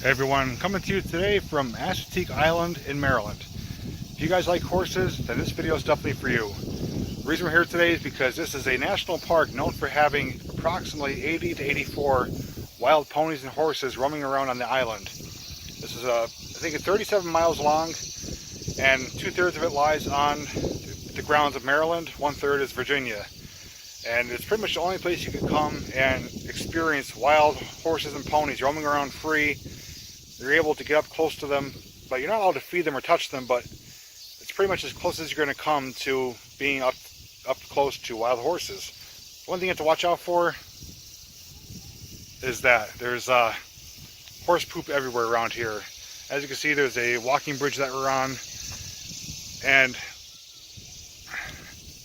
Hey everyone, coming to you today from Assateague Island in Maryland. If you guys like horses, then this video is definitely for you. The reason we're here today is because this is a national park known for having approximately 80 to 84 wild ponies and horses roaming around on the island. This is I think it's 37 miles long, and 2/3 of it lies on the grounds of Maryland, 1/3 is Virginia. And it's pretty much the only place you can come and experience wild horses and ponies roaming around free. You're able to get up close to them, but you're not allowed to feed them or touch them, but it's pretty much as close as you're going to come to being up close to wild horses. One thing you have to watch out for is that there's horse poop everywhere around here. As you can see, there's a walking bridge that we're on, and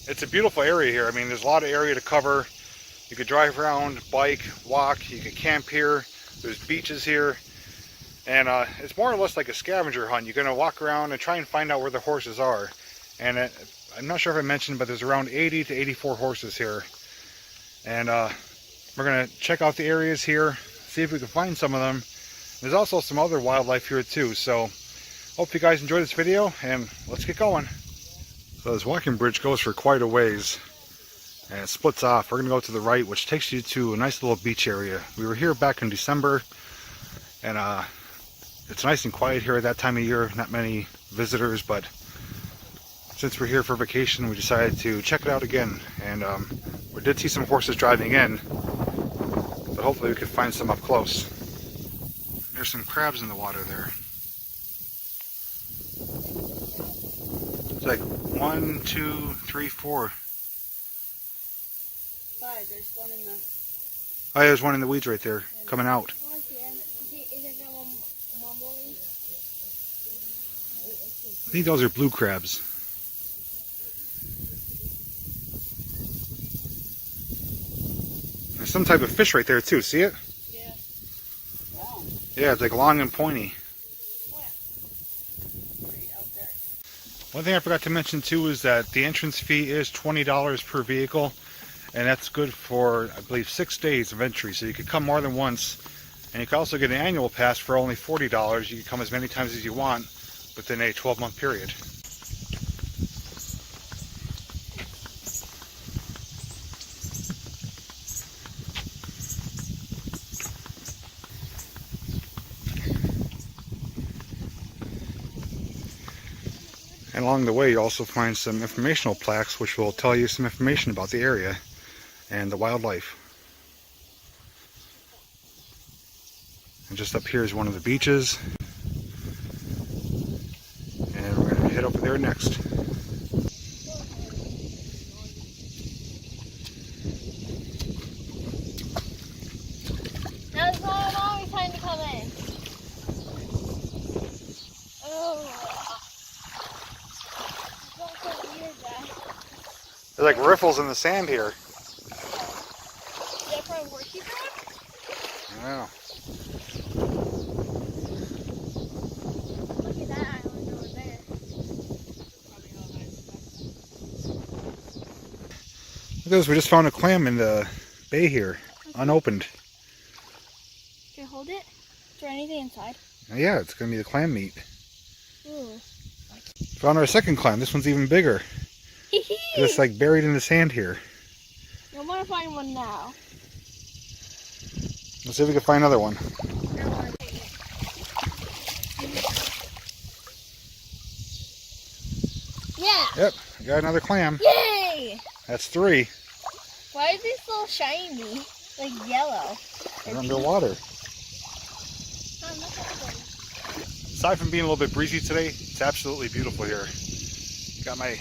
it's a beautiful area here. I mean, there's a lot of area to cover. You could drive around, bike, walk, you could camp here. There's beaches here. And it's more or less like a scavenger hunt. You're going to walk around and try and find out where the horses are. And I'm not sure if I mentioned, but there's around 80 to 84 horses here. And we're going to check out the areas here, see if we can find some of them. There's also some other wildlife here too. So hope you guys enjoy this video, and let's get going. So this walking bridge goes for quite a ways, and it splits off. We're going to go to the right, which takes you to a nice little beach area. We were here back in December, and it's nice and quiet here at that time of year. Not many visitors, but since we're here for vacation, we decided to check it out again. And we did see some horses driving in, but hopefully we could find some up close. There's some crabs in the water there. It's like 1, 2, 3, 4. 5. There's one in the... Oh, yeah, there's one in the weeds right there, coming out. I think those are blue crabs. There's some type of fish right there too, see it? Yeah. Long. Yeah, it's like long and pointy. One thing I forgot to mention too is that the entrance fee is $20 per vehicle, and that's good for, I believe, 6 days of entry. So you could come more than once, and you can also get an annual pass for only $40. You can come as many times as you want within a 12-month period. And along the way, you also find some informational plaques which will tell you some information about the area and the wildlife. And just up here is one of the beaches. And we're going to head over there next. That's why I'm always trying to come in. Oh. There's like riffles in the sand here. Is that from horseshoe crab? Yeah. Look at that island over there. Look at this, we just found a clam in the bay here, unopened. Can I hold it? Is there anything inside? Yeah, it's going to be the clam meat. Ooh. Found our second clam. This one's even bigger. It's like buried in the sand here. I want to find one now. Let's see if we can find another one. Yeah. Yep, we got another clam. Yay! That's 3. Why is this so shiny? Like yellow. They're underwater. Aside from being a little bit breezy today, it's absolutely beautiful here. Got my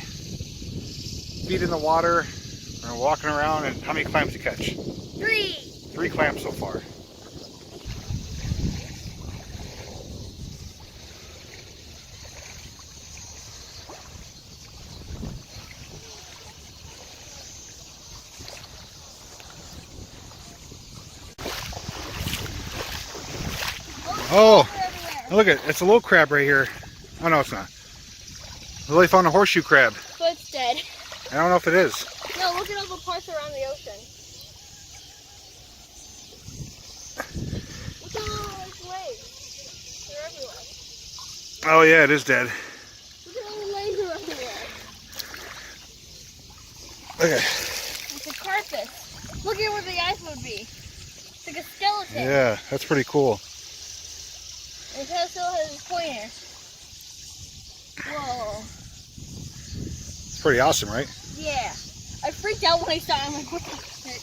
feet in the water, we're walking around, and how many clams you catch? 3. 3 clams so far. Oh, look at it. It's a little crab right here. Oh no, it's not. Lily found a horseshoe crab. But it's dead. I don't know if it is. No, look at all the parts around the ocean. Look at all those waves. Oh yeah, it is dead. Look at all the laser everywhere. Okay. It's a carpet. Look at where the eyes would be. It's like a skeleton. Yeah, that's pretty cool. It still has its pointer. Whoa. It's pretty awesome, right? Yeah. I freaked out when I saw it. I'm like, what the heck?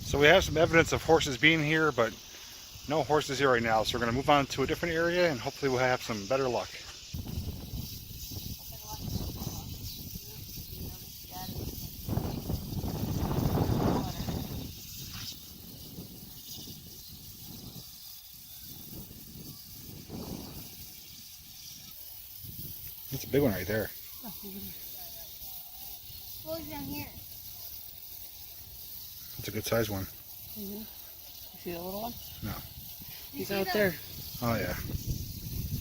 So we have some evidence of horses being here, but no horses here right now. So we're going to move on to a different area and hopefully we'll have some better luck. It's a big one right there. What was down here? It's a good sized one. You see the little one? No. He's out there. Oh yeah.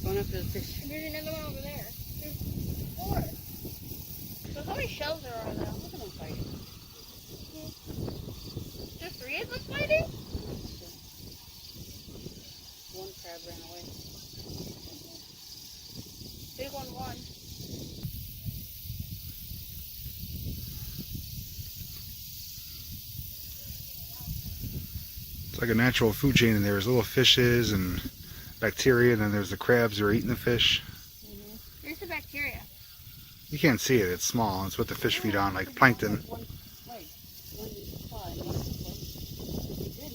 Going after the fish. And there's another one over there. There's 4. So how many shells there are there? Look at them fighting. There's 3 of them fighting? One crab ran away. Big one won. It's like a natural food chain in there. There's little fishes and bacteria, and then there's the crabs that are eating the fish. Here's the bacteria. You can't see it, it's small. It's what the fish feed on, like plankton. One leg. One claw and one leg. He did.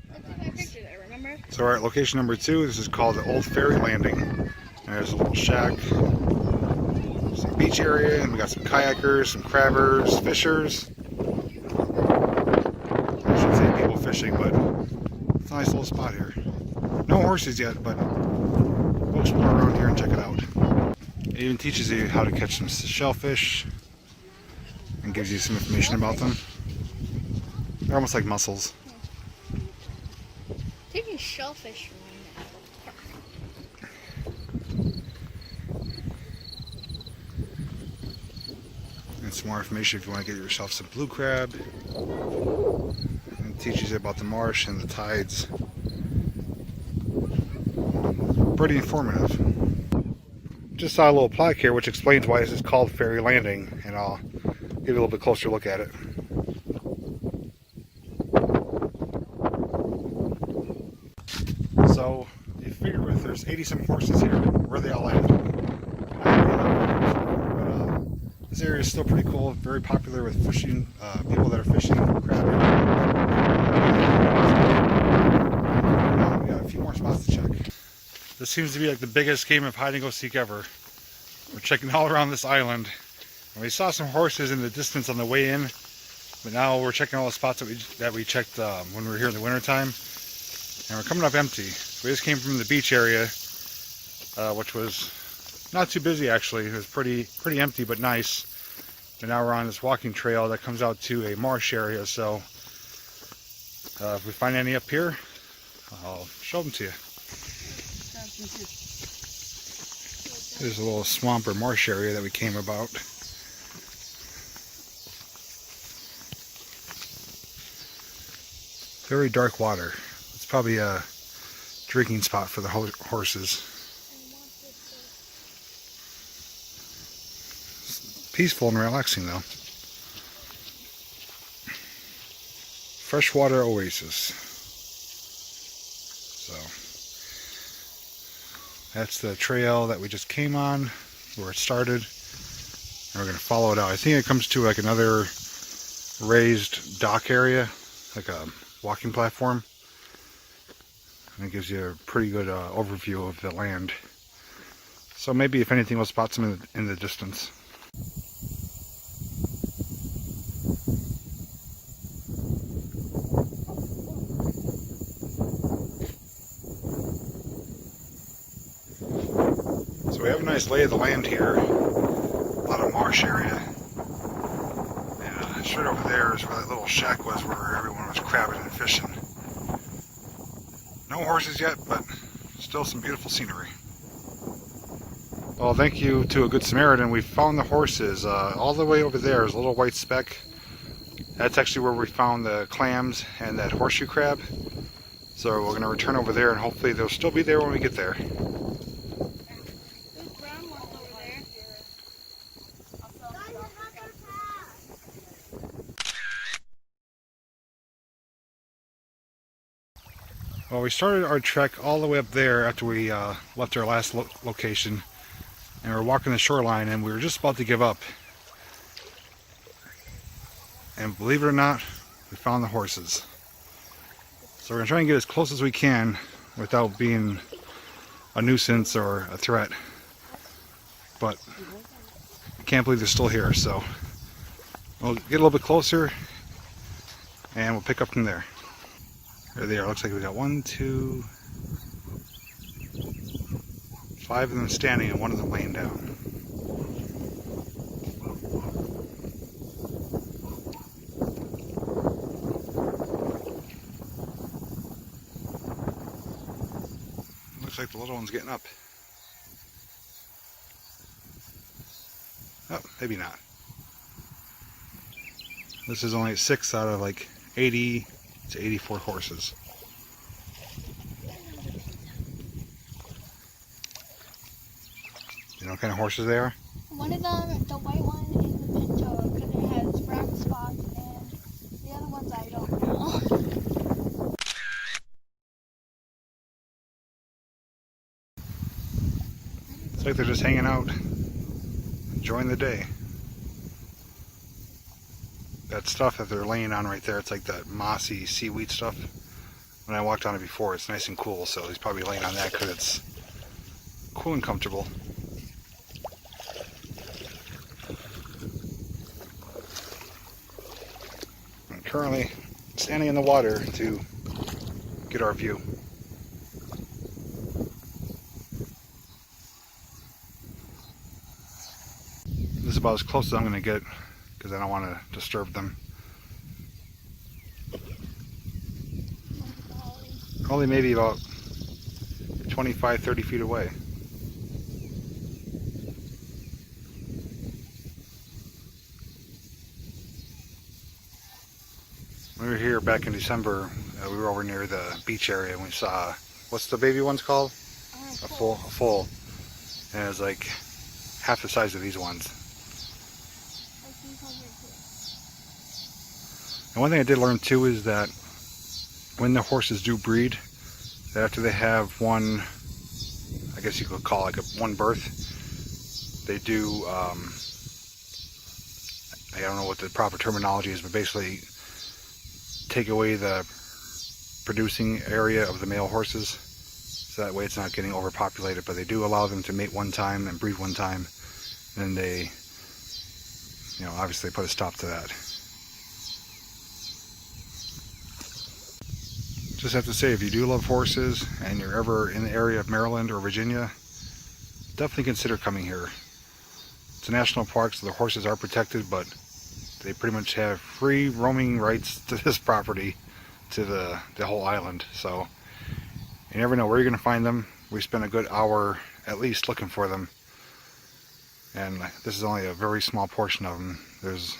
Let's take my picture there, remember? So we're at location number 2. This is called the Old Ferry Landing. There's a little shack, some beach area, and we got some kayakers, some crabbers, fishers. I should say people fishing, but it's a nice little spot here. No horses yet, but we'll explore around here and check it out. It even teaches you how to catch some shellfish and gives you some information about them. They're almost like mussels. Taking shellfish from me And some more information if you want to get yourself some blue crab. And it teaches you about the marsh and the tides. Pretty informative. Just saw a little plaque here which explains why this is called Ferry Landing, and I'll give you a little bit closer look at it. So you figure if there's 80 some horses here, where are they all at? This area is still pretty cool, very popular with fishing, people that are fishing, crabbing. We got a few more spots to check. This seems to be like the biggest game of hide and go seek ever. We're checking all around this island. And we saw some horses in the distance on the way in, but now we're checking all the spots that we checked when we were here in the wintertime. And we're coming up empty. We just came from the beach area, which was not too busy actually. It was pretty empty but nice. And now we're on this walking trail that comes out to a marsh area. So if we find any up here, I'll show them to you. There's a little swamp or marsh area that we came about. Very dark water. It's probably a drinking spot for the horses. It's peaceful and relaxing though. Freshwater oasis. So that's the trail that we just came on, where it started, and we're going to follow it out. I think it comes to like another raised dock area, like a walking platform, and it gives you a pretty good overview of the land. So maybe if anything we'll spot some in the distance. So we have a nice lay of the land here, a lot of marsh area. Yeah, straight over there is where that little shack was where everyone was crabbing and fishing. No horses yet, but still some beautiful scenery. Well, thank you to a good Samaritan. We found the horses. All the way over there is a little white speck. That's actually where we found the clams and that horseshoe crab. So we're going to return over there and hopefully they'll still be there when we get there. There's brown ones over there. Well, we started our trek all the way up there after we left our last location. And we were walking the shoreline and we were just about to give up. And believe it or not, we found the horses. So we're going to try and get as close as we can without being a nuisance or a threat. But I can't believe they're still here, so we'll get a little bit closer and we'll pick up from there. There they are. Looks like we got 1, 2, 5 of them standing and one of them laying down. Looks like the little one's getting up. Oh, maybe not. This is only 6 out of like 80 to 84 horses. You know what kind of horses they are? One of them, the white one, is the pinto because it has brown spots, and the other ones I don't know. It's like they're just hanging out, enjoying the day. That stuff that they're laying on right there, it's like that mossy seaweed stuff. When I walked on it before, it's nice and cool, so he's probably laying on that because it's cool and comfortable. I'm currently standing in the water to get our view. This is about as close as I'm going to get because I don't want to disturb them. Only maybe about 25-30 feet away. When we were here back in December, we were over near the beach area and we saw, what's the baby ones called? A foal. And it was like half the size of these ones. And one thing I did learn too is that when the horses do breed, that after they have one, I guess you could call it like one birth, they do, I don't know what the proper terminology is, but basically take away the producing area of the male horses, so that way it's not getting overpopulated. But they do allow them to mate one time and breed one time, and they, you know, obviously put a stop to that. Just have to say, if you do love horses and you're ever in the area of Maryland or Virginia, definitely consider coming here. It's a national park, so the horses are protected, but they pretty much have free roaming rights to this property, to the whole island. So you never know where you're going to find them. We spent a good hour at least looking for them, and this is only a very small portion of them. There's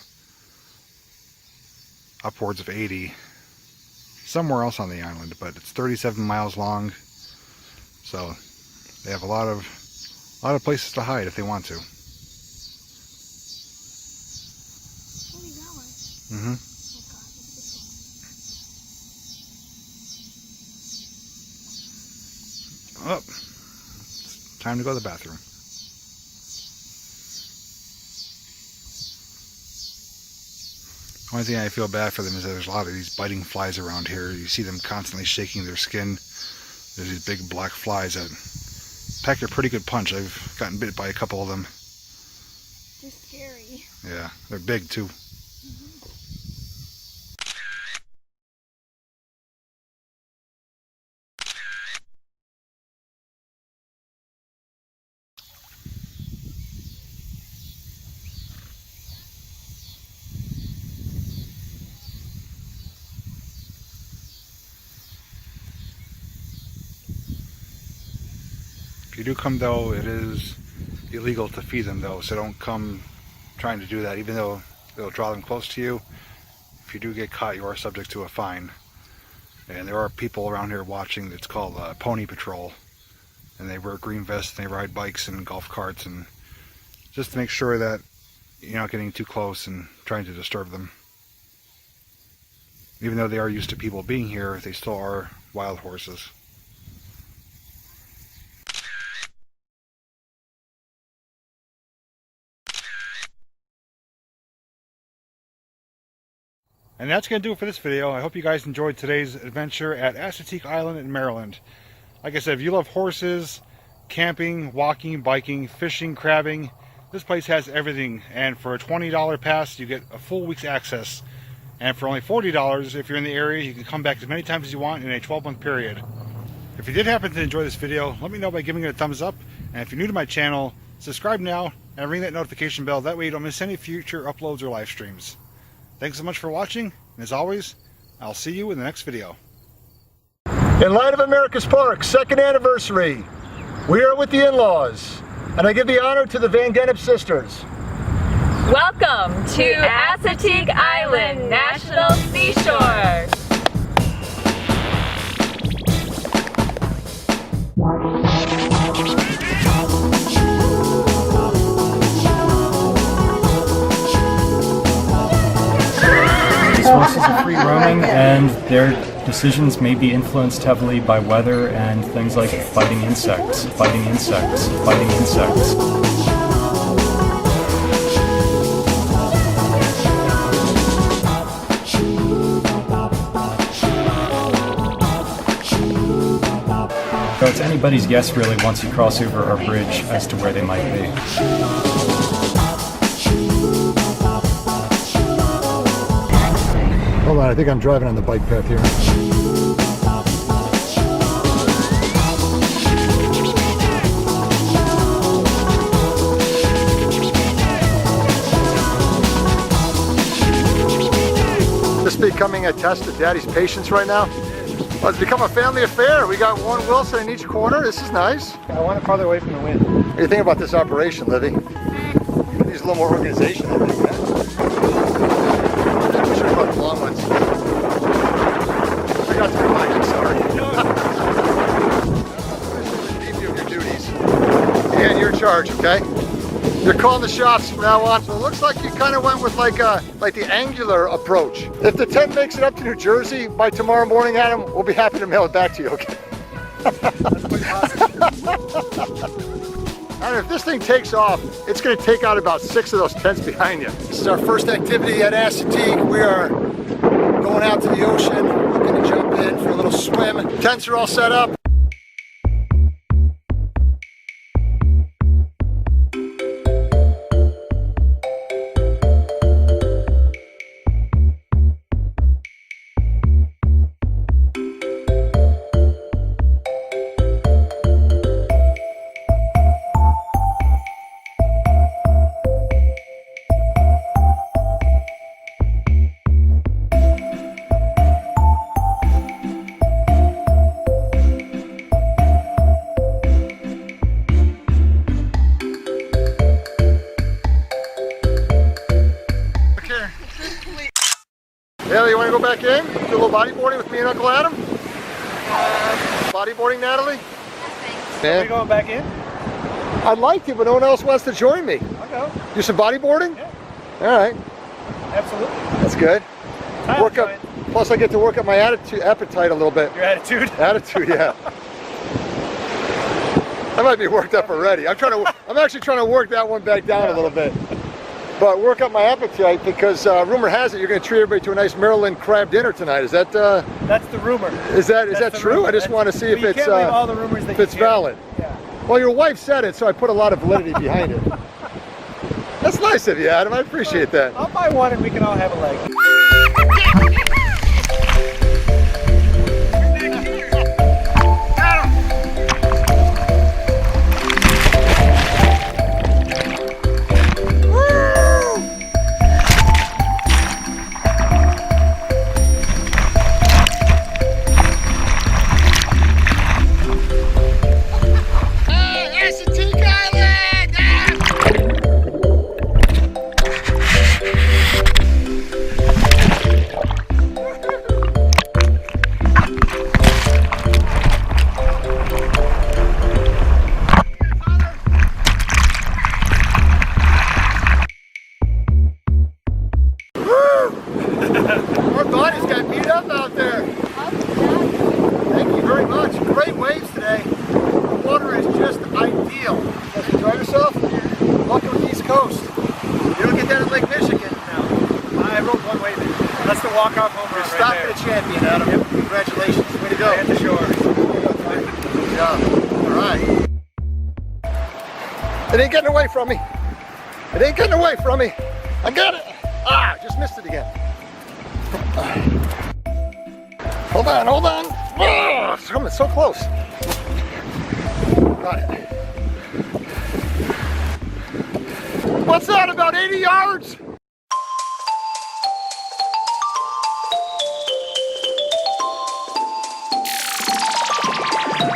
upwards of 80 somewhere else on the island, but it's 37 miles long, so they have a lot of places to hide if they want to. Oh, it's time to go to the bathroom. Only thing I feel bad for them is that there's a lot of these biting flies around here. You see them constantly shaking their skin. There's these big black flies that pack a pretty good punch. I've gotten bit by a couple of them. They're scary. Yeah, they're big too. If you do come though, it is illegal to feed them though, so don't come trying to do that, even though it'll draw them close to you. If you do get caught, you are subject to a fine. And there are people around here watching. It's called Pony Patrol, and they wear green vests and they ride bikes and golf carts, and just to make sure that you're not getting too close and trying to disturb them. Even though they are used to people being here, they still are wild horses. And that's going to do it for this video. I hope you guys enjoyed today's adventure at Assateague Island in Maryland. Like I said, if you love horses, camping, walking, biking, fishing, crabbing, this place has everything. And for a $20 pass, you get a full week's access. And for only $40, if you're in the area, you can come back as many times as you want in a 12-month period. If you did happen to enjoy this video, let me know by giving it a thumbs up. And if you're new to my channel, subscribe now and ring that notification bell. That way you don't miss any future uploads or live streams. Thanks so much for watching, and as always, I'll see you in the next video. In light of America's Park 2nd anniversary, we are with the in-laws, and I give the honor to the Van Gennep sisters. Welcome to Assateague Island National Seashore. These horses are free roaming, and their decisions may be influenced heavily by weather and things like biting insects, biting insects, biting insects. So it's anybody's guess really once you cross over our bridge as to where they might be. Hold on, I think I'm driving on the bike path here. This becoming a test of Daddy's patience right now? Well, it's become a family affair. We got one Wilson in each corner. This is nice. I want it farther away from the wind. What do you think about this operation, Livy? Needs a little more organization, I think, man. I'm sure about the long ones. I got to remind you, sorry. Review of your duties. And you're in charge, okay? You're calling the shots from now on. So it looks like you kind of went with like the angular approach. If the tent makes it up to New Jersey by tomorrow morning, Adam, we'll be happy to mail it back to you, okay? And if this thing takes off, it's going to take out about 6 of those tents behind you. This is our first activity at Assateague. We are going out to the ocean, looking to jump in for a little swim. Tents are all set up. Natalie, you want to go back in? Do a little bodyboarding with me and Uncle Adam? Bodyboarding, Natalie? Are we going back in? I'd like to, but no one else wants to join me. I'll go. Do some bodyboarding? Yeah. All right. Absolutely. That's good. Time Work up. Plus, I get to work up my appetite a little bit. Your attitude? Attitude, yeah. I might be worked up already. I'm actually trying to work that one back down a little bit. But work up my appetite because rumor has it you're going to treat everybody to a nice Maryland crab dinner tonight. Is that? That's the rumor. Is that true? Rumor. I just want to see if you it's can't leave all the rumors that if it's valid. Yeah. Well, your wife said it, so I put a lot of validity behind it. That's nice of you, Adam. I appreciate that. I'll buy one and we can all have a leg. walk off home You're run stopping right a champion, Adam. Yep. Congratulations. Way to go. there. At the shore. Good job. All right. It ain't getting away from me. It ain't getting away from me. I got it. Ah, just missed it again. Hold on, hold on. Oh, it's coming so close. Got it. What's that, about 80 yards?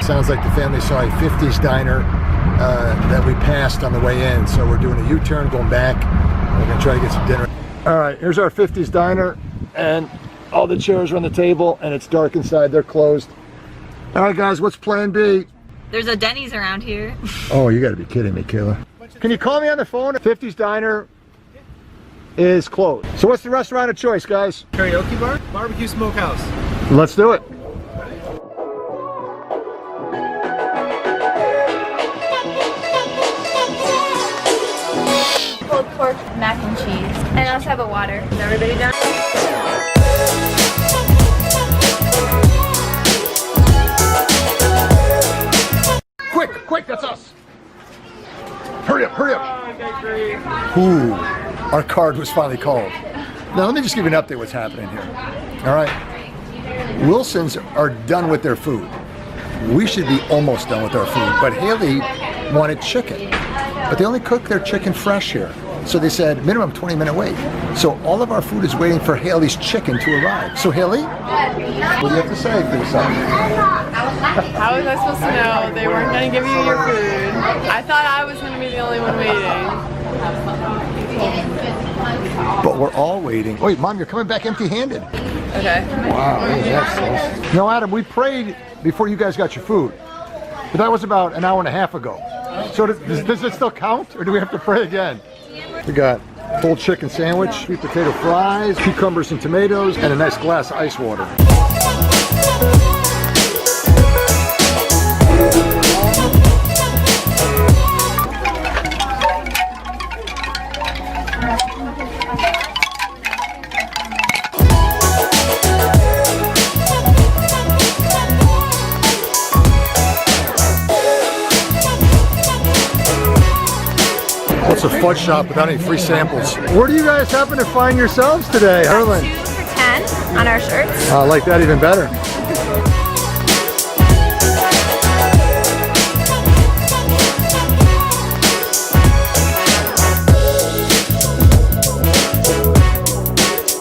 Sounds like the family saw a 50s diner that we passed on the way in, so we're doing a U-turn, going back. We're gonna try to get some dinner. All right, here's our 50s diner, and all the chairs are on the table, and it's dark inside, they're closed. All right, guys, what's plan B? There's a Denny's around here. Oh, you gotta be kidding me, Kayla. Can you call me on the phone? 50s diner is closed. So what's the restaurant of choice, guys? Karaoke bar? Barbecue Smokehouse. Let's do it. Pulled pork, mac and cheese. And I also have a water. Is everybody done? Quick, that's us. Hurry up, hurry up. Ooh, our card was finally called. Now let me just give you an update what's happening here. All right, Wilsons are done with their food. We should be almost done with our food, but Haley wanted chicken. But they only cook their chicken fresh here. So they said minimum 20-minute wait. So all of our food is waiting for Haley's chicken to arrive. So Haley, what do you have to say for yourself? How was I supposed to know they weren't going to give you your food? I thought I was going to be the only one waiting. But we're all waiting. Wait, Mom, you're coming back empty-handed. Okay. Wow, that's nice. No, Adam, we prayed before you guys got your food. But that was about an hour and a half ago. So does it still count, or do we have to pray again? We got whole chicken sandwich, sweet potato fries, cucumbers and tomatoes, and a nice glass of ice water. What's a fudge shop without any free samples? Where do you guys happen to find yourselves today, Harlan? 2 for 10 on our shirts. I like that even better.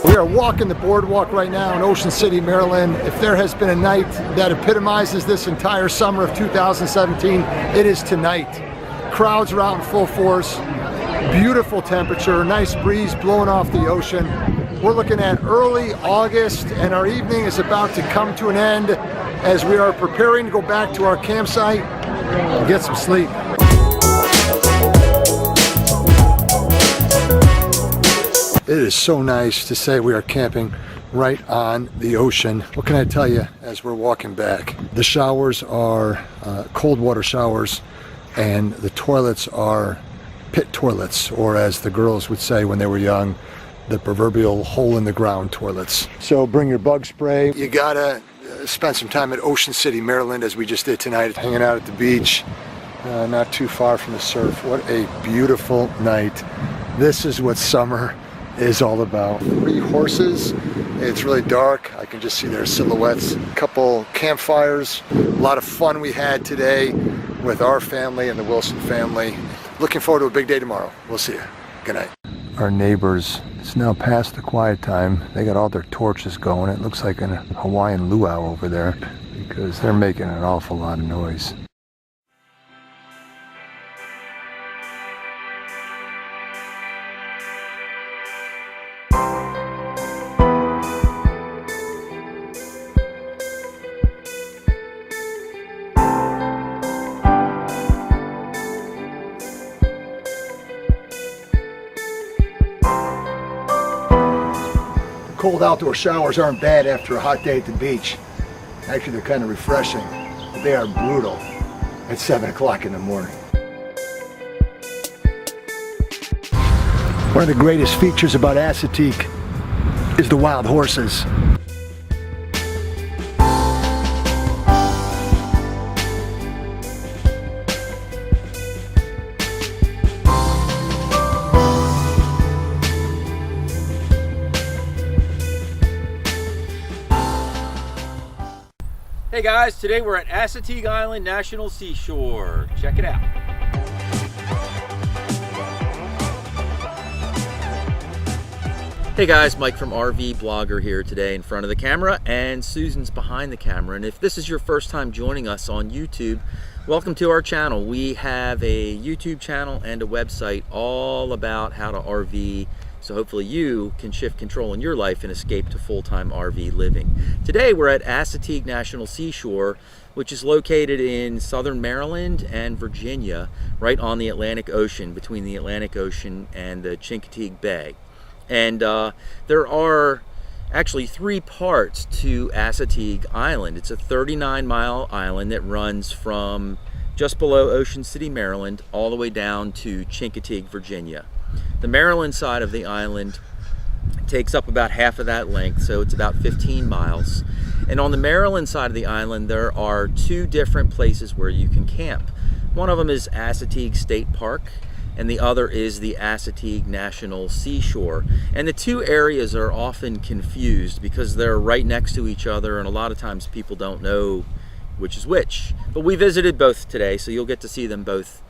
We are walking the boardwalk right now in Ocean City, Maryland. If there has been a night that epitomizes this entire summer of 2017, it is tonight. Crowds are out in full force. Beautiful temperature, nice breeze blowing off the ocean. We're looking at early August, and our evening is about to come to an end as we are preparing to go back to our campsite and get some sleep. It is so nice to say we are camping right on the ocean. What can I tell you as we're walking back? The showers are cold water showers, and the toilets are pit toilets, or as the girls would say when they were young, the proverbial hole in the ground toilets. So bring your bug spray. You gotta spend some time at Ocean City, Maryland, as we just did tonight, hanging out at the beach, not too far from the surf. What a beautiful night. This is what summer is all about. 3 horses. It's really dark. I can just see their silhouettes. A couple campfires. A lot of fun we had today with our family and the Wilson family. Looking forward to a big day tomorrow. We'll see you. Good night. Our neighbors, it's now past the quiet time. They got all their torches going. It looks like a Hawaiian luau over there because they're making an awful lot of noise. Cold outdoor showers aren't bad after a hot day at the beach. Actually, they're kind of refreshing, but they are brutal at 7 o'clock in the morning. One of the greatest features about assateague is the wild horses. Hey guys, today we're at Assateague Island National Seashore. Check it out. Hey guys, Mike from RV Blogger here today in front of the camera, and Susan's behind the camera. And if this is your first time joining us on YouTube, welcome to our channel. We have a YouTube channel and a website all about how to RV, so hopefully you can shift control in your life and escape to full-time RV living. Today we're at Assateague National Seashore, which is located in southern Maryland and Virginia, right on the Atlantic Ocean, between the Atlantic Ocean and the Chincoteague Bay. And there are actually 3 parts to Assateague Island. It's a 39-mile island that runs from just below Ocean City, Maryland, all the way down to Chincoteague, Virginia. The Maryland side of the island takes up about half of that length, so it's about 15 miles. And on the Maryland side of the island, there are 2 different places where you can camp. One of them is Assateague State Park, and the other is the Assateague National Seashore. And the 2 areas are often confused because they're right next to each other, and a lot of times people don't know which is which. But we visited both today, so you'll get to see them both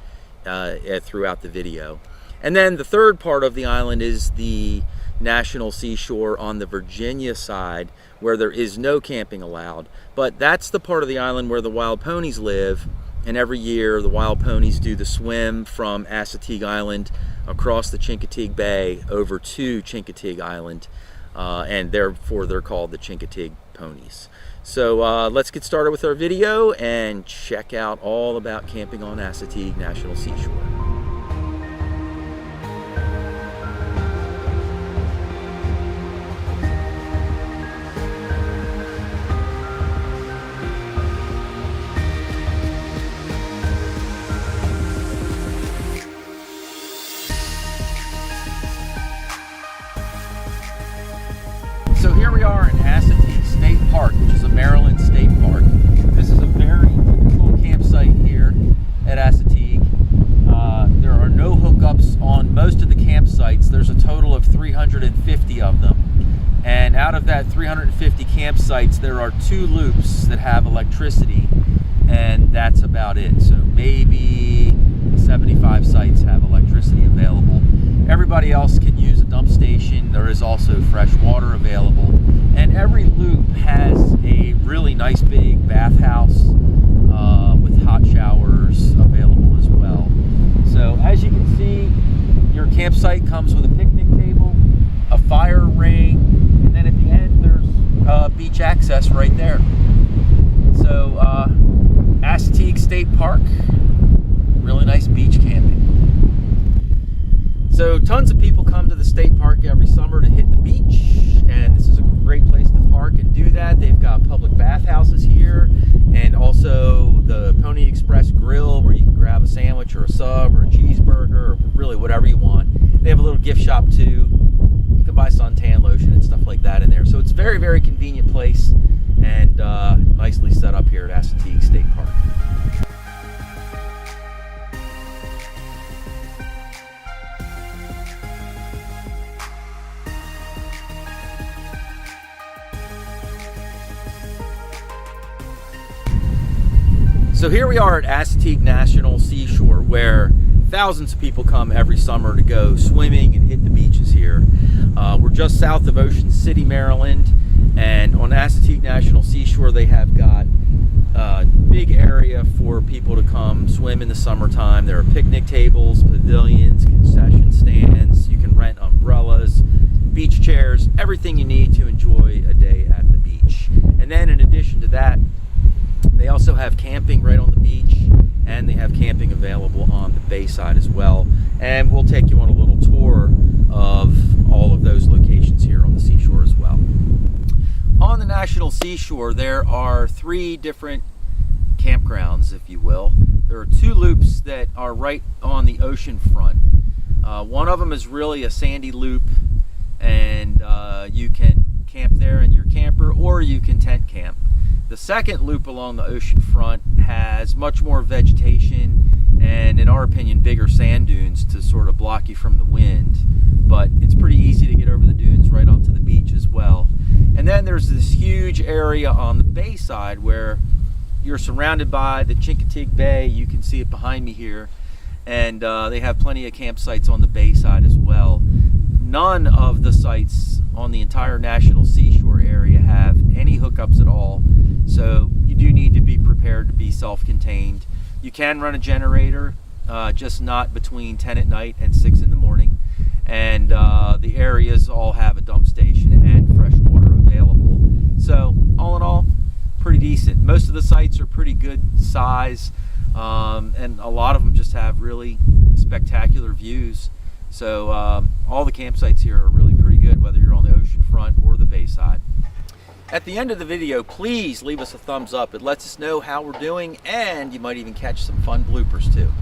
throughout the video. And then the 3rd part of the island is the National Seashore on the Virginia side, where there is no camping allowed. But that's the part of the island where the wild ponies live, and every year the wild ponies do the swim from Assateague Island across the Chincoteague Bay over to Chincoteague Island, and therefore they're called the Chincoteague ponies. So let's get started with our video and check out all about camping on Assateague National Seashore. So here we are in Assateague State Park, which is a Maryland state park. This is a very typical campsite here at Assateague. There are no hookups on most of the campsites. There's a total of 350 of them. And out of that 350 campsites, there are 2 loops that have electricity, and that's about it. So maybe 75 sites have electricity available. Everybody else can use a dump station. There is also fresh water available. And every loop has a really nice big bathhouse with hot showers available as well. So as you can see, your campsite comes with a picnic table, a fire ring, and then at the end there's beach access right there. So Assateague State Park, really nice beach camping. So tons of people come to the state park every summer to hit the beach, and this is a great place to park and do that. They've got public bathhouses here, and also the Pony Express Grill, where you can grab a sandwich or a sub or a cheeseburger or really whatever you want. They have a little gift shop too. You can buy suntan lotion and stuff like that in there. So it's a very, very convenient place, and nicely set up here at Assateague State Park. So here we are at Assateague National Seashore, where thousands of people come every summer to go swimming and hit the beaches here. We're just south of Ocean City, Maryland, and on Assateague National Seashore they have got a big area for people to come swim in the summertime. There are picnic tables, pavilions, concession stands. You can rent umbrellas, beach chairs, everything you need to enjoy a day at the beach. And then in addition to that, they also have camping right on the beach, and they have camping available on the bay side as well. And we'll take you on a little tour of all of those locations here on the seashore as well. On the National Seashore, there are 3 different campgrounds, if you will. There are 2 loops that are right on the ocean front. One of them is really a sandy loop, and you can camp there in your camper, or you can tent camp. The second loop along the ocean front has much more vegetation and, in our opinion, bigger sand dunes to sort of block you from the wind, but it's pretty easy to get over the dunes right onto the beach as well. And then there's this huge area on the bay side where you're surrounded by the Chincoteague Bay. You can see it behind me here, and they have plenty of campsites on the bay side as well. None of the sites on the entire National Seashore area have any hookups at all, so you do need to be prepared to be self-contained. You can run a generator, just not between 10 at night and 6 in the morning, and the areas all have a dump station and fresh water available. So all in all, pretty decent. Most of the sites are pretty good size, and a lot of them just have really spectacular views. So all the campsites here are really pretty good, whether you're on the ocean front or the bay side. At the end of the video, please leave us a thumbs up. It lets us know how we're doing, and you might even catch some fun bloopers too.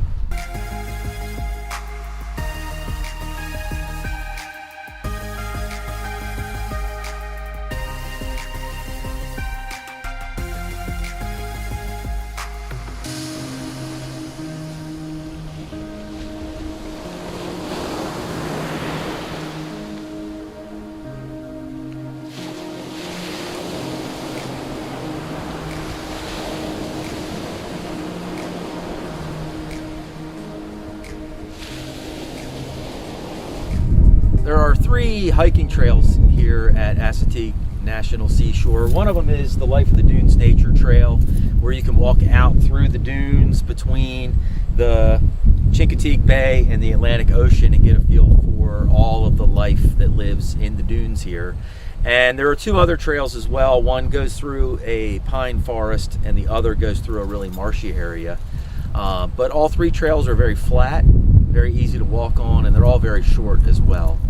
There are 3 hiking trails here at Assateague National Seashore. One of them is the Life of the Dunes Nature Trail, where you can walk out through the dunes between the Chincoteague Bay and the Atlantic Ocean and get a feel for all of the life that lives in the dunes here. And there are 2 other trails as well. One goes through a pine forest and the other goes through a really marshy area. But all 3 trails are very flat, very easy to walk on, and they're all very short as well.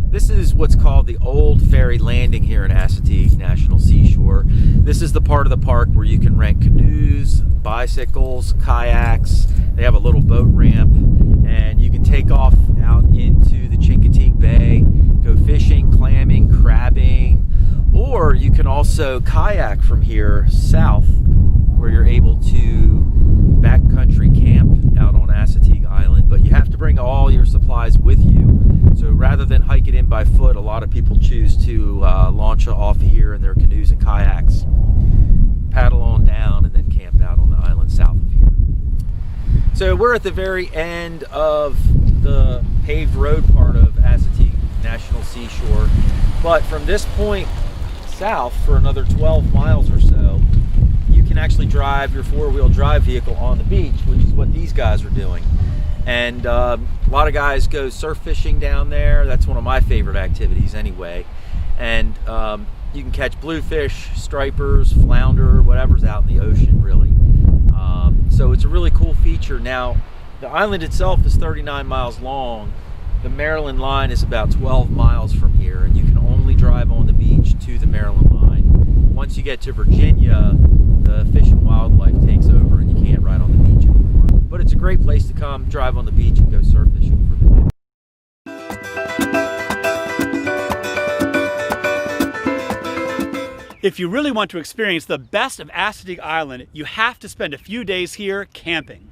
This is what's called the Old Ferry Landing here in Assateague National Seashore. This is the part of the park where you can rent canoes, bicycles, kayaks. They have a little boat ramp, and you can take off out into the Chincoteague Bay, go fishing, clamming, crabbing, or you can also kayak from here south, where you're able to backcountry camp out on Assateague Island, but you have to bring all your supplies with you. So rather than hike it in by foot, a lot of people choose to launch off here in their canoes and kayaks, paddle on down, and then camp out on the island south of here. So we're at the very end of the paved road part of Assateague National Seashore, but from this point south for another 12 miles or so, you can actually drive your 4-wheel drive vehicle on the beach, which is what these guys are doing. And a lot of guys go surf fishing down there. That's one of my favorite activities anyway. And you can catch bluefish, stripers, flounder, whatever's out in the ocean really. So it's a really cool feature. Now, the island itself is 39 miles long. The Maryland line is about 12 miles from here, and you can only drive on the beach to the Maryland line. Once you get to Virginia, the Fish and Wildlife takes over and you can't ride on the beach anymore. But it's a great place to come, drive on the beach, and go surf fishing for the day. If you really want to experience the best of Assateague Island, you have to spend a few days here camping.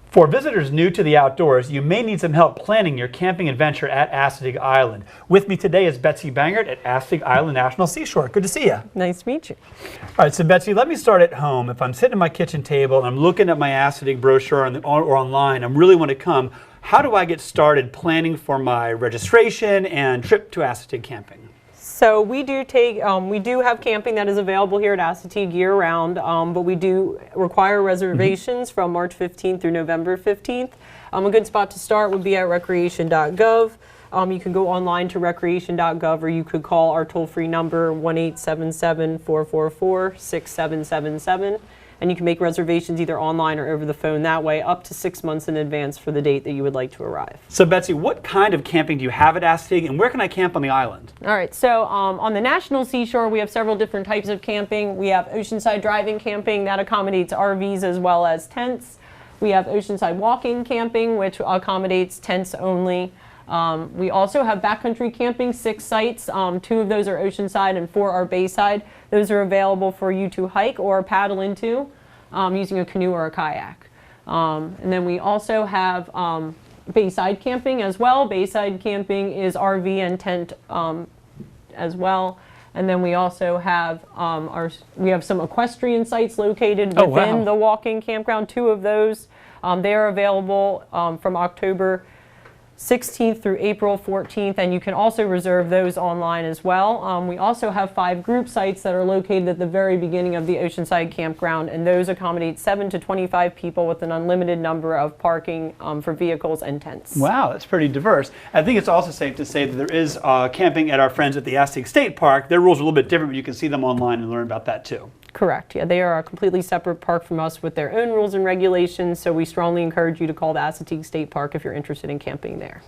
For visitors new to the outdoors, you may need some help planning your camping adventure at Assateague Island. With me today is Betsy Bangert at Assateague Island National Seashore. Good to see you. Nice to meet you. All right, so Betsy, let me start at home. If I'm sitting at my kitchen table and I'm looking at my Assateague brochure or online, I really want to come, how do I get started planning for my registration and trip to Assateague camping? So we do have camping that is available here at Assateague year-round, but we do require reservations from March 15th through November 15th. A good spot to start would be at recreation.gov. You can go online to recreation.gov, or you could call our toll-free number 1-877-444-6777. And you can make reservations either online or over the phone that way, up to 6 months in advance for the date that you would like to arrive. So Betsy, what kind of camping do you have at Assateague, and where can I camp on the island? All right, so on the National Seashore, we have several different types of camping. We have oceanside driving camping that accommodates RVs as well as tents. We have oceanside walking camping, which accommodates tents only. We also have backcountry camping, 6 sites. 2 of those are oceanside and 4 are bayside. Those are available for you to hike or paddle into using a canoe or a kayak. And then we also have bayside camping as well. Bayside camping is RV and tent as well. And then we also have we have some equestrian sites located within the walking campground. 2 of those, they are available from October 16th through April 14th, and you can also reserve those online as well. We also have 5 group sites that are located at the very beginning of the Oceanside campground, and those accommodate 7 to 25 people with an unlimited number of parking for vehicles and tents. Wow, that's pretty diverse. I think it's also safe to say that there is camping at our friends at the assateague State Park. Their rules are a little bit different, but you can see them online and learn about that too. Correct. Yeah, they are a completely separate park from us with their own rules and regulations, so we strongly encourage you to call the assateague State Park if you're interested in camping there.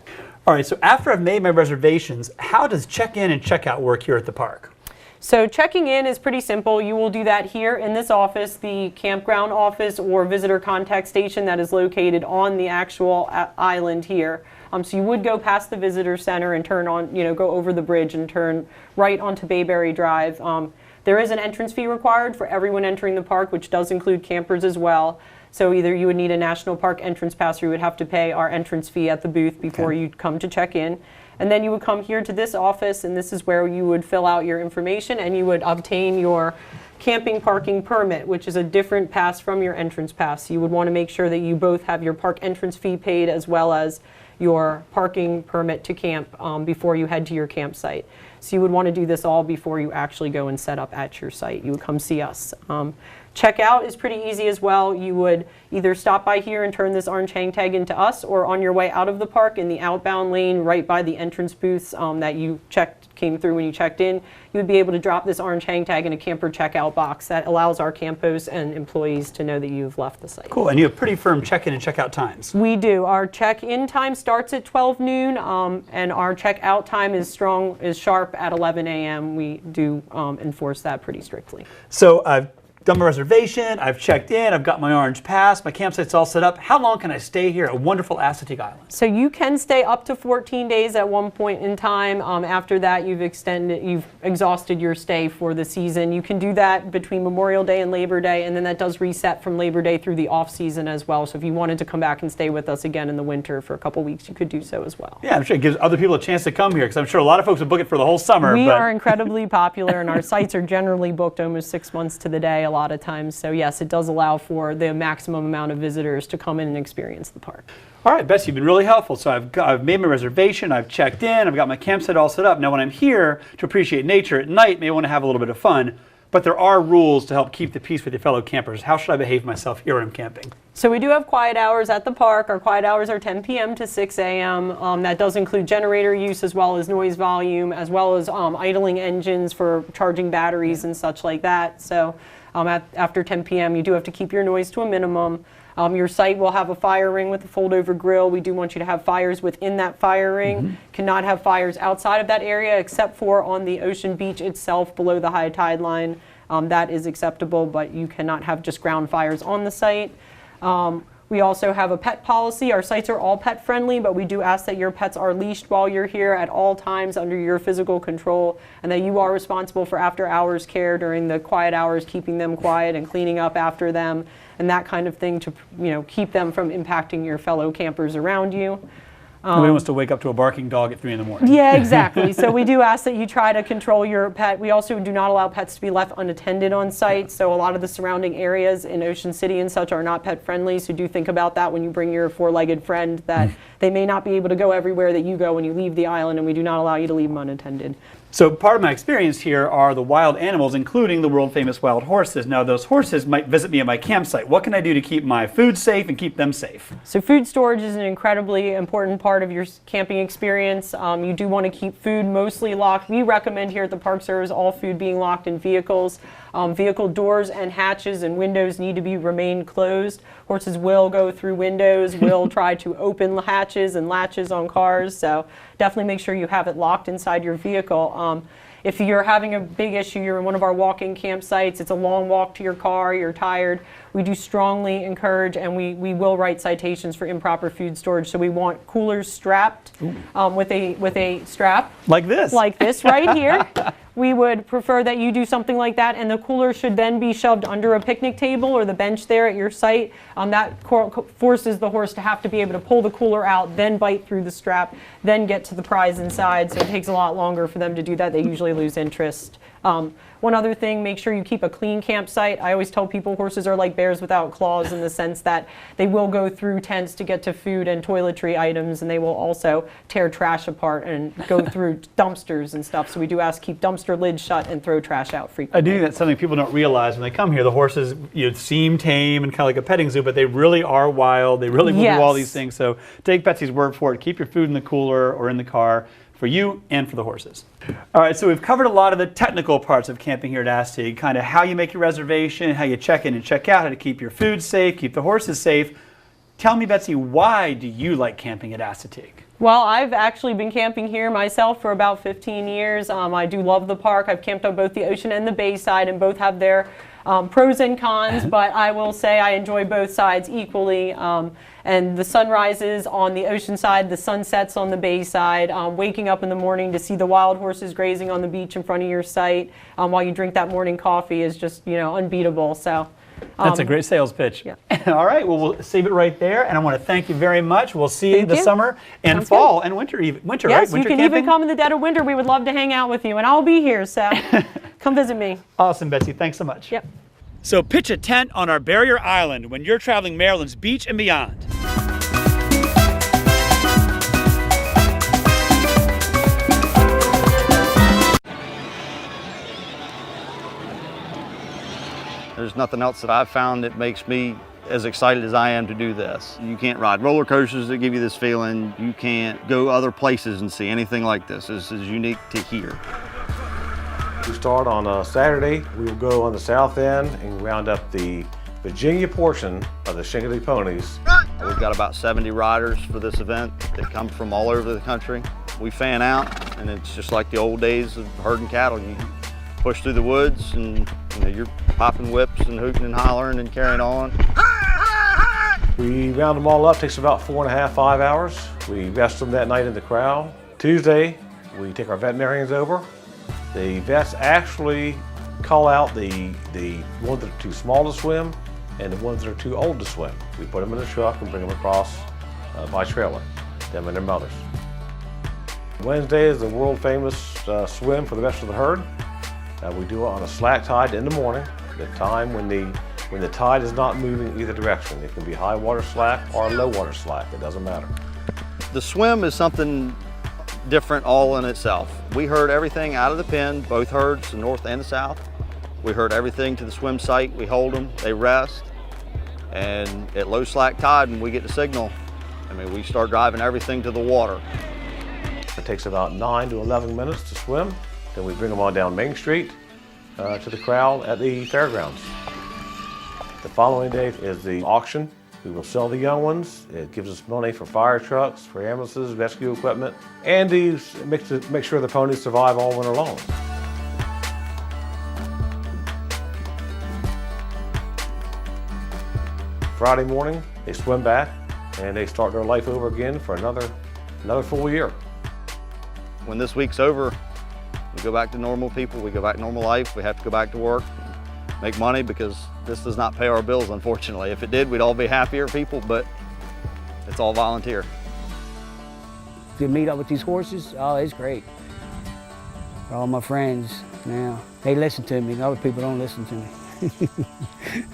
All right, so after I've made my reservations, how does check-in and check-out work here at the park? So checking in is pretty simple. You will do that here in this office, the campground office or visitor contact station that is located on the actual island here. So you would go past the visitor center and turn on, go over the bridge and turn right onto Bayberry Drive. There is an entrance fee required for everyone entering the park, which does include campers as well. So either you would need a National Park entrance pass or you would have to pay our entrance fee at the booth before you come to check in. And then you would come here to this office, and this is where you would fill out your information and you would obtain your camping parking permit, which is a different pass from your entrance pass. You would want to make sure that you both have your park entrance fee paid as well as your parking permit to camp before you head to your campsite. So you would want to do this all before you actually go and set up at your site. You would come see us. Checkout is pretty easy as well. You would either stop by here and turn this orange hang tag into us, or on your way out of the park in the outbound lane right by the entrance booths that you came through when you checked in, you would be able to drop this orange hang tag in a camper checkout box that allows our camp hosts and employees to know that you've left the site. Cool, and you have pretty firm check-in and check-out times. We do. Our check-in time starts at 12 noon, and our check-out time is sharp at 11 a.m. We do enforce that pretty strictly. So I've done my reservation, I've checked in, I've got my orange pass, my campsite's all set up. How long can I stay here at wonderful Assateague Island? So you can stay up to 14 days at one point in time. After that, you've exhausted your stay for the season. You can do that between Memorial Day and Labor Day, and then that does reset from Labor Day through the off season as well. So if you wanted to come back and stay with us again in the winter for a couple weeks, you could do so as well. Yeah, I'm sure it gives other people a chance to come here, because I'm sure a lot of folks would book it for the whole summer. We are incredibly popular, and our sites are generally booked almost 6 months to the day a lot of times. So yes, it does allow for the maximum amount of visitors to come in and experience the park. All right, Betsy, you've been really helpful. So I've made my reservation, I've checked in, I've got my campsite all set up. Now when I'm here to appreciate nature at night, maybe I want to have a little bit of fun, but there are rules to help keep the peace with your fellow campers. How should I behave myself here when I'm camping? So we do have quiet hours at the park. Our quiet hours are 10 p.m. to 6 a.m. That does include generator use as well as noise volume, as well as idling engines for charging batteries and such like that. So after 10 p.m. you do have to keep your noise to a minimum. Your site will have a fire ring with a fold-over grill. We do want you to have fires within that fire ring. Cannot have fires outside of that area except for on the ocean beach itself below the high tide line. That is acceptable, but you cannot have just ground fires on the site. We also have a pet policy. Our sites are all pet friendly, but we do ask that your pets are leashed while you're here at all times under your physical control, and that you are responsible for after hours care during the quiet hours, keeping them quiet and cleaning up after them and that kind of thing to keep them from impacting your fellow campers around you. Nobody wants to wake up to a barking dog at 3 in the morning. Yeah, exactly. So we do ask that you try to control your pet. We also do not allow pets to be left unattended on site. So a lot of the surrounding areas in Ocean City and such are not pet friendly. So do think about that when you bring your 4-legged friend, that they may not be able to go everywhere that you go when you leave the island, and we do not allow you to leave them unattended. So part of my experience here are the wild animals, including the world-famous wild horses. Now those horses might visit me at my campsite. What can I do to keep my food safe and keep them safe? So food storage is an incredibly important part of your camping experience. You do want to keep food mostly locked. We recommend here at the Park Service all food being locked in vehicles. Vehicle doors and hatches and windows need to remain closed. Horses will go through windows, will try to open hatches and latches on cars, so definitely make sure you have it locked inside your vehicle. If you're having a big issue, you're in one of our walking campsites, it's a long walk to your car, you're tired, we do strongly encourage, and we will write citations for improper food storage. So we want coolers strapped with a strap Like this. right here. We would prefer that you do something like that, and the cooler should then be shoved under a picnic table or the bench there at your site. That forces the horse to have to be able to pull the cooler out, then bite through the strap, then get to the prize inside. So it takes a lot longer for them to do that. They usually lose interest. One other thing, make sure you keep a clean campsite. I always tell people horses are like bears without claws, in the sense that they will go through tents to get to food and toiletry items, and they will also tear trash apart and go through dumpsters and stuff. So we do ask keep dumpster lids shut and throw trash out frequently. I do think that's something people don't realize when they come here. The horses seem tame and kind of like a petting zoo, but they really are wild. They really will do all these things. So take Betsy's word for it. Keep your food in the cooler or in the car, for you and for the horses. All right, so we've covered a lot of the technical parts of camping here at assateague, kind of how you make your reservation, how you check in and check out, how to keep your food safe, keep the horses safe. Tell me, Betsy, why do you like camping at assateague? Well, I've actually been camping here myself for about 15 years. I do love the park. I've camped on both the ocean and the bay side, and both have their pros and cons, but I will say I enjoy both sides equally. And the sunrises on the ocean side, the sunsets on the bay side, waking up in the morning to see the wild horses grazing on the beach in front of your site while you drink that morning coffee is just, unbeatable. So that's a great sales pitch. Yeah. All right, well, we'll save it right there, and I want to thank you very much. We'll see you this summer and Sounds fall good. and winter, even winter, yes, right? Winter you can camping? even come in the dead of winter. We would love to hang out with you, and I'll be here, so come visit me. Awesome, Betsy. Thanks so much. Yep. So pitch a tent on our barrier island when you're traveling Maryland's beach and beyond. There's nothing else that I've found that makes me as excited as I am to do this. You can't ride roller coasters that give you this feeling. You can't go other places and see anything like this. This is unique to here. We start on a Saturday. We will go on the south end and round up the Virginia portion of the Shingley ponies. We've got about 70 riders for this event that come from all over the country. We fan out, and it's just like the old days of herding cattle. You push through the woods, and you're popping whips and hooting and hollering and carrying on. We round them all up. Takes about 4.5, 5 hours. We rest them that night in the corral. Tuesday, we take our veterinarians over. The vets actually call out the ones that are too small to swim and the ones that are too old to swim. We put them in the truck and bring them across by trailer, them and their mothers. Wednesday is the world famous swim for the rest of the herd. We do it on a slack tide in the morning, the time when the tide is not moving either direction. It can be high water slack or low water slack, it doesn't matter. The swim is something different all in itself. We herd everything out of the pen, both herds, the north and the south. We herd everything to the swim site, we hold them, they rest, and at low slack tide when we get the signal, we start driving everything to the water. It takes about 9 to 11 minutes to swim. Then we bring them on down Main Street to the corral at the fairgrounds. The following day is the auction. We will sell the young ones. It gives us money for fire trucks, for ambulances, rescue equipment, and to make sure the ponies survive all winter long. Friday morning, they swim back and they start their life over again for another full year. When this week's over, we go back to normal people, we go back to normal life, we have to go back to work, make money, because this does not pay our bills, unfortunately. If it did, we'd all be happier people, but it's all volunteer. To meet up with these horses, oh, it's great. All my friends now, they listen to me, other people don't listen to me.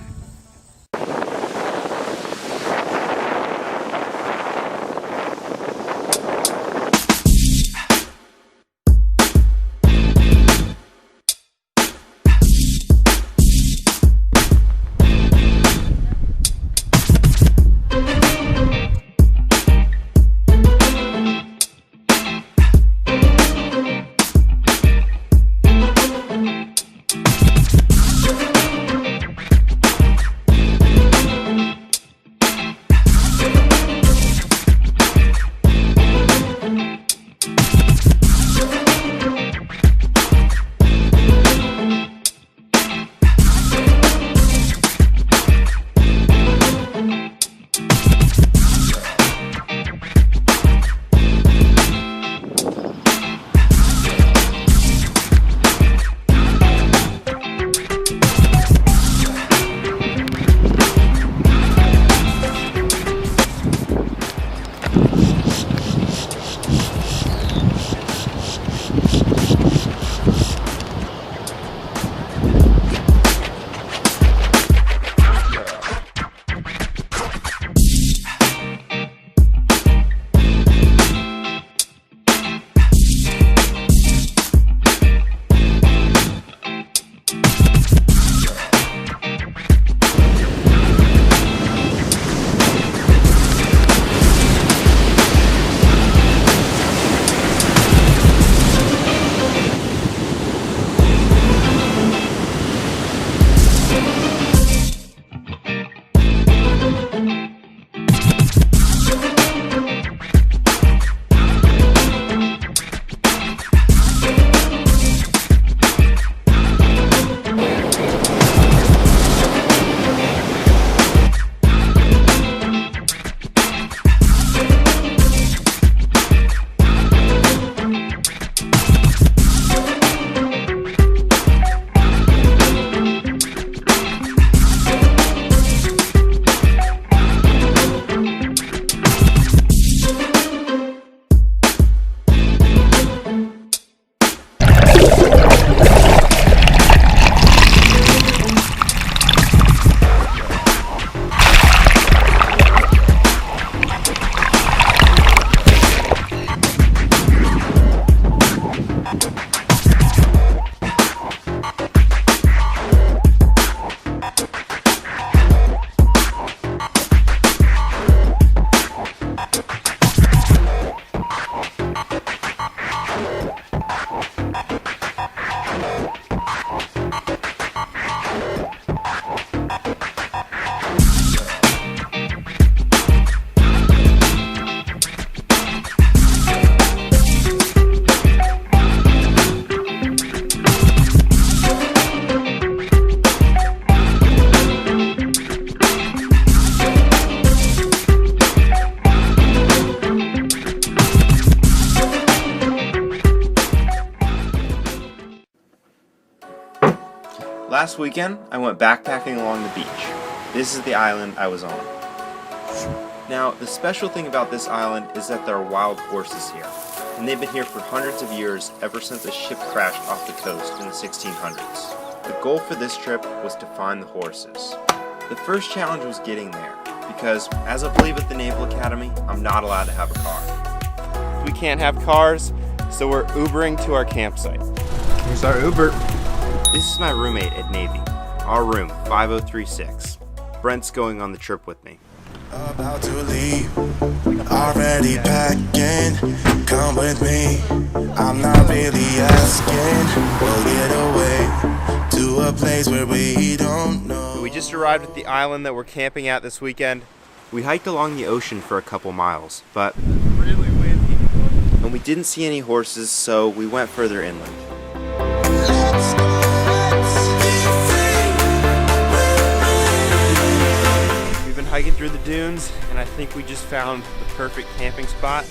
Last weekend, I went backpacking along the beach. This is the island I was on. Now, the special thing about this island is that there are wild horses here, and they've been here for hundreds of years, ever since a ship crashed off the coast in the 1600s. The goal for this trip was to find the horses. The first challenge was getting there, because as I believe at the Naval Academy, I'm not allowed to have a car. We can't have cars, so we're Ubering to our campsite. Here's our Uber. This is my roommate at Navy, our room 5036. Brent's going on the trip with me. About to leave, already packing, come with me, I'm not really asking, we'll get away to a place where we don't know. We just arrived at the island that we're camping at this weekend. We hiked along the ocean for a couple miles, but really windy, and we didn't see any horses, so we went further inland. Hiking through the dunes, and I think we just found the perfect camping spot.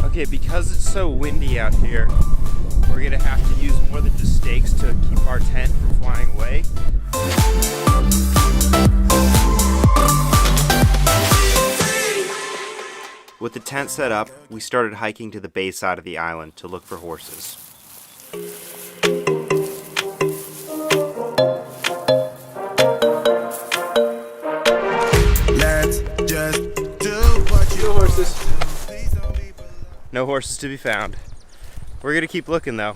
Okay, because it's so windy out here, we're gonna have to use more than just stakes to keep our tent from flying away. With the tent set up, we started hiking to the bay side of the island to look for horses. No horses to be found. We're gonna keep looking though.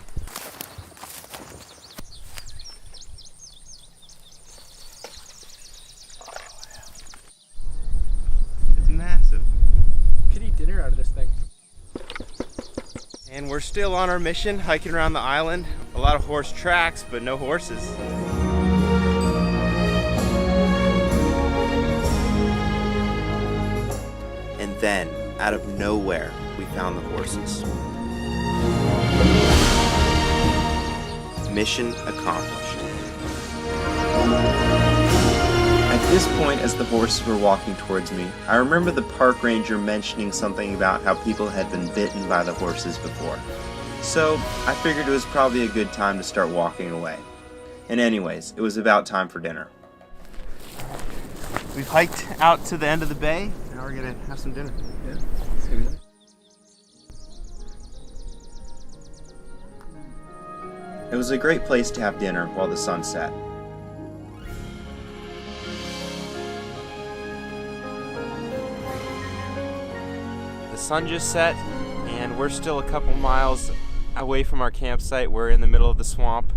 It's massive. Could eat dinner out of this thing. And we're still on our mission, hiking around the island. A lot of horse tracks, but no horses. And then, out of nowhere, we found the horses. Mission accomplished. At this point, as the horses were walking towards me, I remember the park ranger mentioning something about how people had been bitten by the horses before. So, I figured it was probably a good time to start walking away. And anyways, it was about time for dinner. We've hiked out to the end of the bay. Now we're gonna have some dinner. Yeah, let's go dinner. It was a great place to have dinner while the sun set. The sun just set, and we're still a couple miles away from our campsite. We're in the middle of the swamp.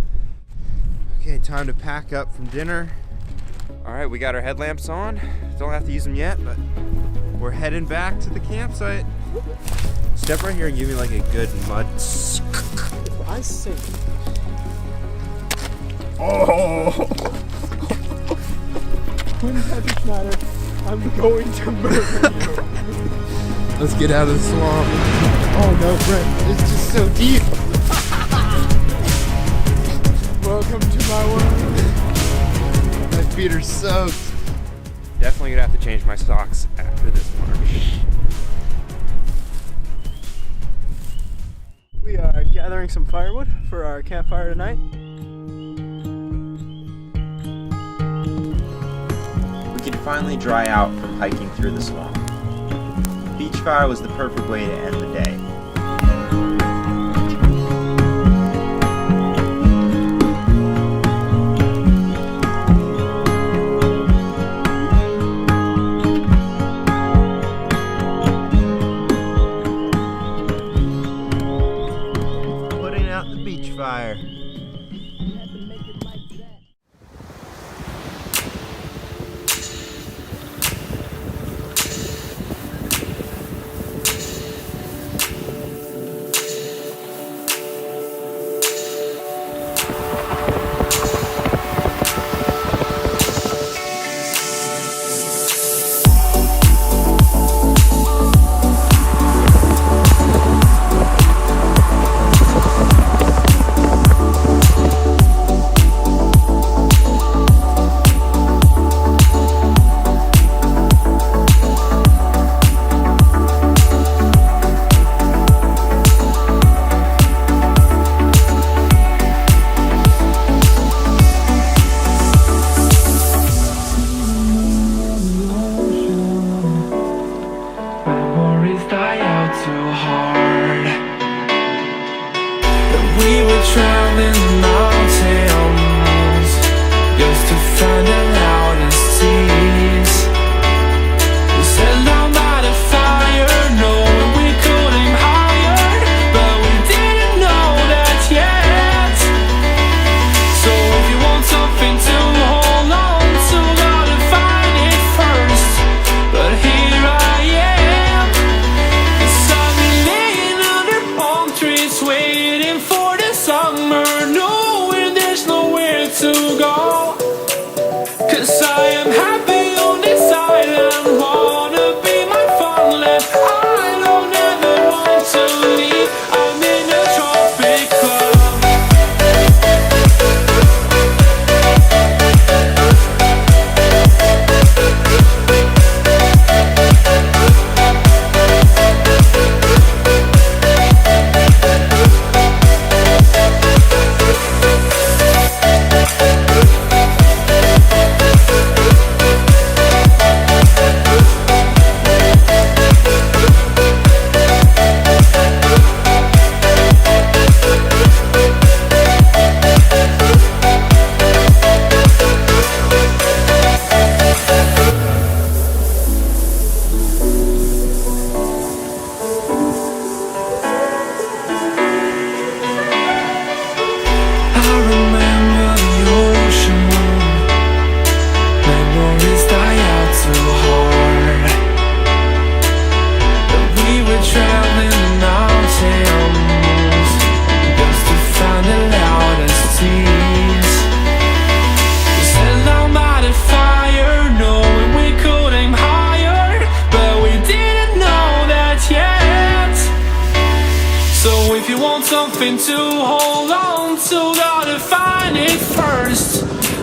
Okay, time to pack up from dinner. All right, we got our headlamps on. Don't have to use them yet, but we're heading back to the campsite. Step right here and give me like a good mud. I sink. Oh! Wouldn't that matter? I'm going to murder you. Let's get out of the swamp. Oh no, Brent, it's just so deep. Welcome to my world. My feet are soaked. Definitely gonna have to change my socks after this march. We are gathering some firewood for our campfire tonight. We could finally dry out from hiking through the swamp. Beach fire was the perfect way to end the day. Putting out the beach fire. traveling the mountains just to find the loudest seas. We set down by the fire, knowing we could aim higher, but we didn't know that yet. So if you want something to hold on to, gotta find it first. But here I am, 'cause I've been laying under palm trees, waiting for the summer, knowing there's nowhere to go. 'Cause I am happy on this island, wanna be my farmland. I don't ever want to leave, I'm in a tropic club. I remember the ocean wind, memories die out too hard. But we were traveling the mountains just to find the loudest seas. We sat down by the fire, knowing we could aim higher, but we didn't know that yet. So if you want something to hold on to, gotta find it first.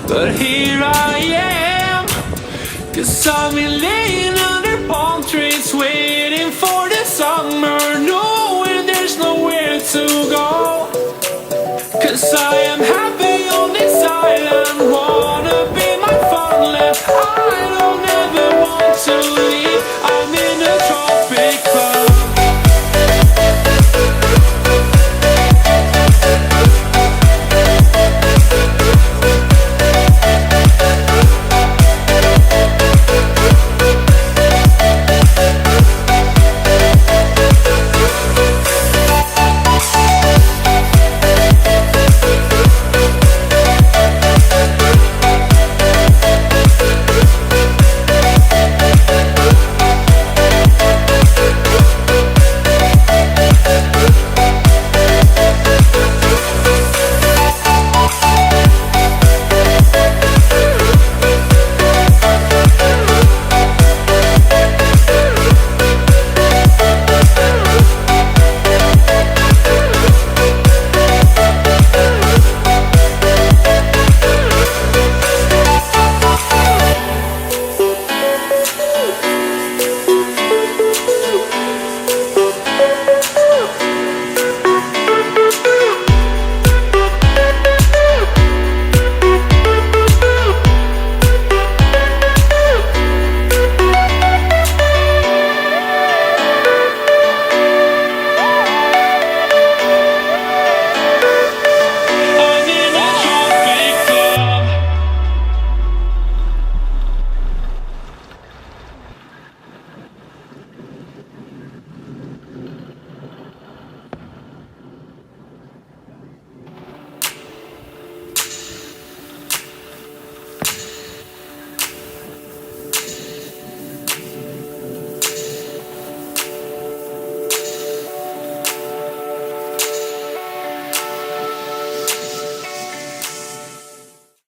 But here I am, 'cause I've been laying under palm trees, waiting for the summer, knowing there's nowhere to go. 'Cause I am happy on this island, wanna be my farmland. I don't ever want to